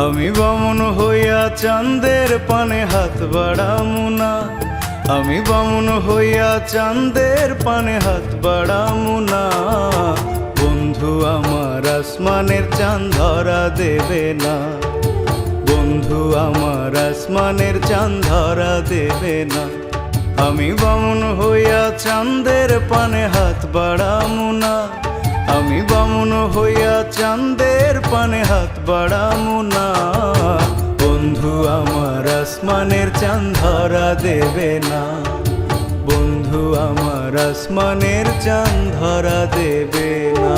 আমি বামুন হইয়া চাঁদের পানে হাত বাড়ামু না, আমি বামুন হইয়া চাঁদের পানে হাত বাড়ামু না। বন্ধু আমার আসমানের চাঁদ ধরা দেবে না, বন্ধু আমার আসমানের চাঁদ ধরা দেবে না। আমি বামুন হইয়া চাঁদের পানে হাত বাড়ামু না, আমি বামুন হইয়া চাঁদের পানে হাত বাড়ামু না। বন্ধু আমার আসমানের চাঁদ ধরা দেবে না, বন্ধু আমার আসমানের চাঁদ ধরা দেবে না।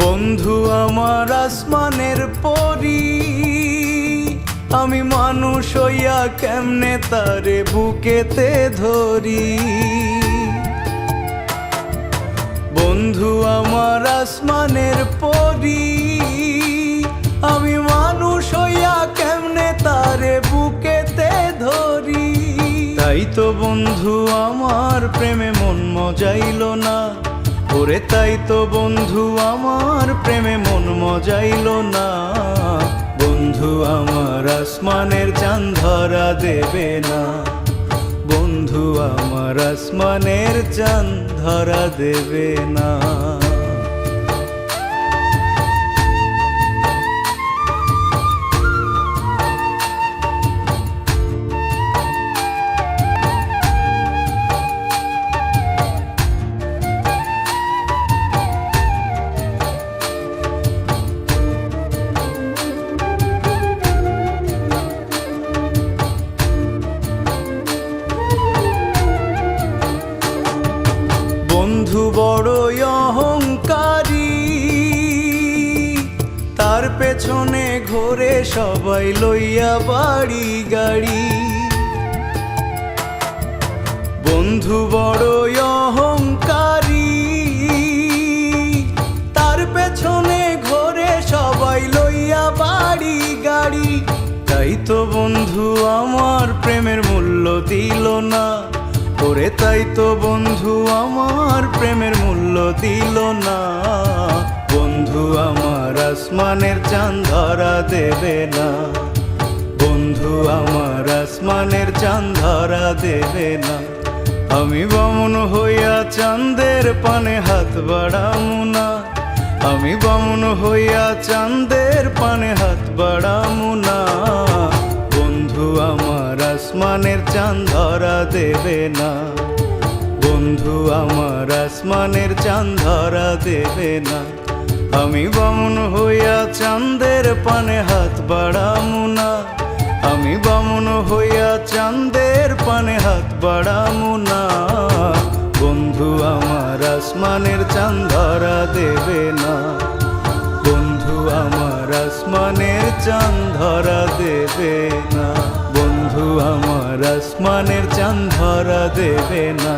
বন্ধু আমার আসমানের পরি, আমি মানুষ হইয়া কেমনে তারে বুকেতে ধরি। বন্ধু আমার আসমানের পরি, আমি মানুষ হইয়া কেমনে তারে বুকেতে ধরি। তাই তো বন্ধু আমার প্রেমে মন মজাইল না, ওরে তাই তো বন্ধু আমার প্রেমে মন মজাইল না। বন্ধু আমার আসমানের চাঁদ ধরা দেবে না, বন্ধু আমার আসমানের চাঁদ ধরা দেবে না। বন্ধু বড়ই অহংকারী, তার পেছনে ঘোরে সবাই লইয়া বাড়ি গাড়ি। বন্ধু বড়ই অহংকারী, তার পেছনে ঘোরে সবাই লইয়া বাড়ি গাড়ি। তাই তো বন্ধু আমার প্রেমের মূল্য দিল না, ওরে তাই তো বন্ধু আমার প্রেমের মূল্য দিল না। বন্ধু আমার আসমানের চাঁদ ধরা দেবে না, বন্ধু আমার আসমানের চাঁদ ধরা দেবে না। আমি বামুন হইয়া চাঁদের পানে হাত বাড়ামু না, আমি বামুন হইয়া চাঁদের পানে হাত বাড়ামু না। বন্ধু আমার আসমানের চাঁদ ধরা দেবে না, বন্ধু আমার আসমানের চাঁদ ধরা দেবে না। আমি বামুন হইয়া চাঁদের পানে হাত বাড়ামু না, আমি বামুন হইয়া চাঁদের পানে হাত বাড়ামু না। বন্ধু আমার আসমানের চাঁদ ধরা দেবে না, বন্ধু আমার আসমানের চাঁদ ধরা দেবে না, বন্ধু আমার আসমানের চাঁদ ধরা দেবে না।